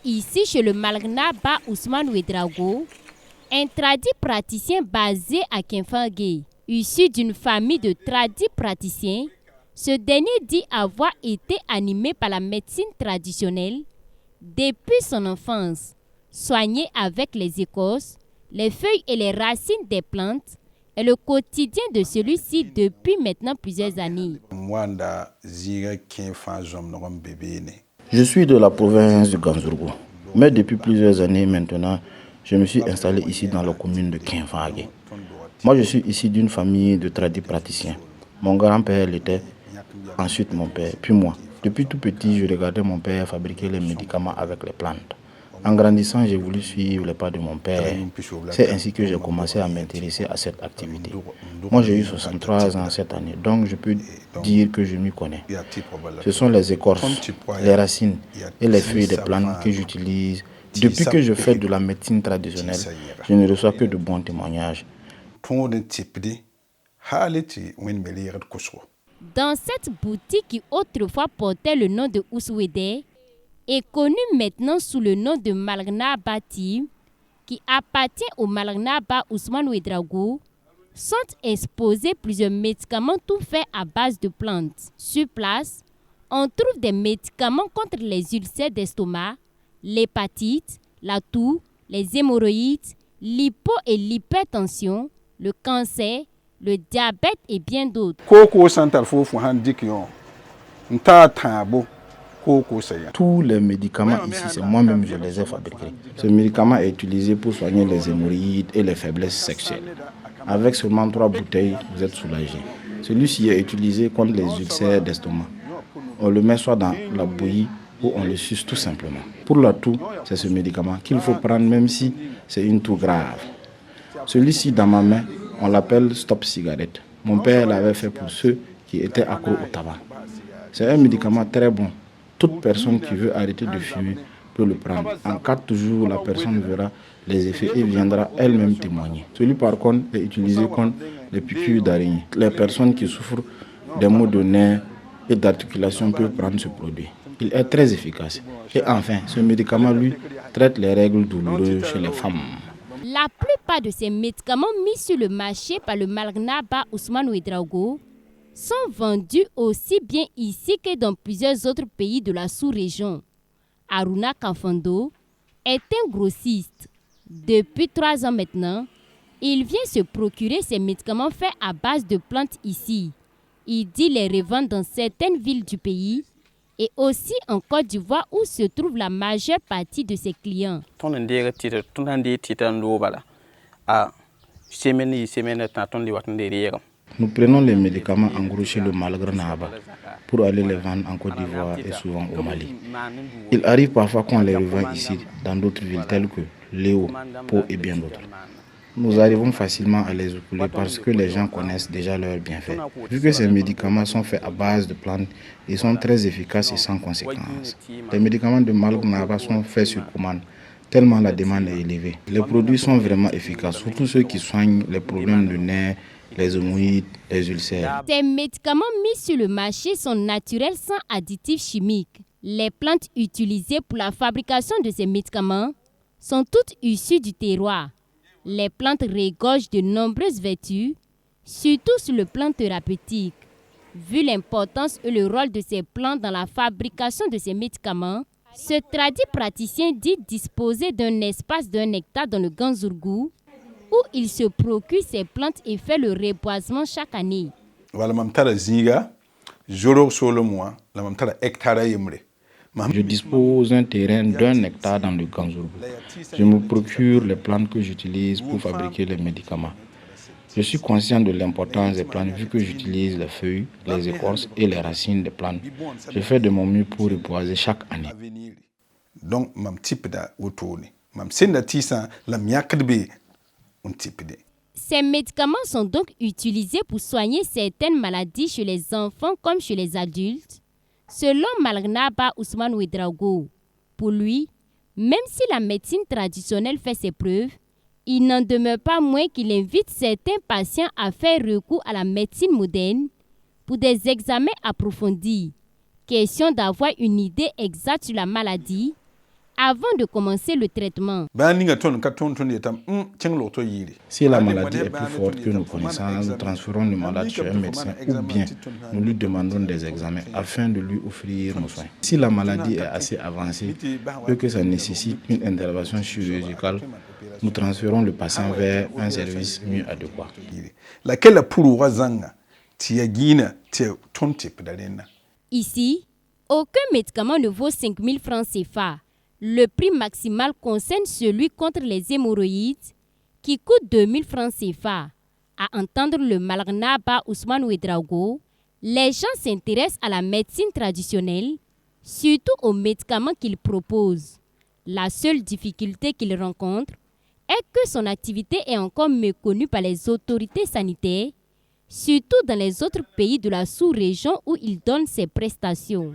ici chez le Malgna Ba Ousmane Ouedraogo, un tradit praticien basé à Kinfangé. Issu d'une famille de tradis praticiens, ce dernier dit avoir été animé par la médecine traditionnelle depuis son enfance, soigné avec les écorces, les feuilles et les racines des plantes est le quotidien de celui-ci depuis maintenant plusieurs années. Je suis de la province de Ganzourgou, mais depuis plusieurs années maintenant, je me suis installé ici dans la commune de Kinfangé. Moi, je suis ici d'une famille de tradis praticiens. Mon grand-père l'était, ensuite mon père, puis moi. Depuis tout petit, je regardais mon père fabriquer les médicaments avec les plantes. En grandissant, j'ai voulu suivre les pas de mon père. C'est ainsi que j'ai commencé à m'intéresser à cette activité. Moi, j'ai eu 63 ans cette année, donc je peux dire que je m'y connais. Ce sont les écorces, les racines et les feuilles des plantes que j'utilise. Depuis que je fais de la médecine traditionnelle, je ne reçois que de bons témoignages. Dans cette boutique qui autrefois portait le nom de Ousouédé, est connue maintenant sous le nom de Malgna Bati, qui appartient au Malgna Ba Ousmane Ouedraogo, sont exposés plusieurs médicaments tout faits à base de plantes. Sur place, on trouve des médicaments contre les ulcères d'estomac, l'hépatite, la toux, les hémorroïdes, l'hypo et l'hypertension, le cancer, le diabète et bien d'autres. Tous les médicaments ici, c'est moi-même je les ai fabriqués. Ce médicament est utilisé pour soigner les hémorroïdes et les faiblesses sexuelles. Avec seulement 3 bouteilles, vous êtes soulagé. Celui-ci est utilisé contre les ulcères d'estomac. On le met soit dans la bouillie ou on le suce tout simplement. Pour la toux, c'est ce médicament qu'il faut prendre même si c'est une toux grave. Celui-ci dans ma main, on l'appelle Stop Cigarette. Mon père l'avait fait pour ceux qui étaient accros au tabac. C'est un médicament très bon. Toute personne qui veut arrêter de fumer peut le prendre. En 4 jours, la personne verra les effets et viendra elle-même témoigner. Celui par contre est utilisé contre les piqûres d'araignée. Les personnes qui souffrent des maux de nerfs et d'articulation peuvent prendre ce produit. Il est très efficace. Et enfin, ce médicament, lui, traite les règles douloureuses chez les femmes. La plupart de ces médicaments mis sur le marché par le Malgna Ba Ousmane Ouedraogo sont vendus aussi bien ici que dans plusieurs autres pays de la sous-région. Aruna Kafando est un grossiste. Depuis 3 ans maintenant, il vient se procurer ces médicaments faits à base de plantes ici. Il dit les revendre dans certaines villes du pays et aussi en Côte d'Ivoire où se trouve la majeure partie de ses clients. Nous prenons les médicaments en gros chez le Malgna Ba pour aller les vendre en Côte d'Ivoire et souvent au Mali. Il arrive parfois qu'on les revend ici dans d'autres villes telles que Léo, Pau et bien d'autres. Nous arrivons facilement à les écouler parce que les gens connaissent déjà leurs bienfaits. Vu que ces médicaments sont faits à base de plantes, ils sont très efficaces et sans conséquences. Les médicaments de Malgna Ba sont faits sur commande, tellement la demande est élevée. Les produits sont vraiment efficaces, surtout ceux qui soignent les problèmes de nerfs, les hémorroïdes, les ulcères. Ces médicaments mis sur le marché sont naturels sans additifs chimiques. Les plantes utilisées pour la fabrication de ces médicaments sont toutes issues du terroir. Les plantes regorgent de nombreuses vertus, surtout sur le plan thérapeutique. Vu l'importance et le rôle de ces plantes dans la fabrication de ces médicaments, ce tradit praticien dit disposer d'un espace d'1 hectare dans le Ganzourgou où il se procure ses plantes et fait le reboisement chaque année. Je dispose d'un terrain d'1 hectare dans le Ganzourgou. Je me procure les plantes que j'utilise pour fabriquer les médicaments. Je suis conscient de l'importance des plantes vu que j'utilise les feuilles, les écorces et les racines des plantes. Je fais de mon mieux pour reboiser chaque année. Donc, ces médicaments sont donc utilisés pour soigner certaines maladies chez les enfants comme chez les adultes. Selon Malgna Ba Ousmane Ouedraogo, pour lui, même si la médecine traditionnelle fait ses preuves, il n'en demeure pas moins qu'il invite certains patients à faire recours à la médecine moderne pour des examens approfondis. Question d'avoir une idée exacte sur la maladie, avant de commencer le traitement. Si la maladie est plus forte que nos connaissances, nous transférons le malade chez un médecin ou bien nous lui demandons des examens afin de lui offrir nos soins. Si la maladie est assez avancée et que ça nécessite une intervention chirurgicale, nous transférons le patient vers un service mieux adéquat. Ici, aucun médicament ne vaut 5 000 francs CFA. Le prix maximal concerne celui contre les hémorroïdes qui coûte 2 000 francs CFA. À entendre le Malarna Ba Ousmane Ouedraogo, les gens s'intéressent à la médecine traditionnelle, surtout aux médicaments qu'il propose. La seule difficulté qu'il rencontre est que son activité est encore méconnue par les autorités sanitaires, surtout dans les autres pays de la sous-région où il donne ses prestations.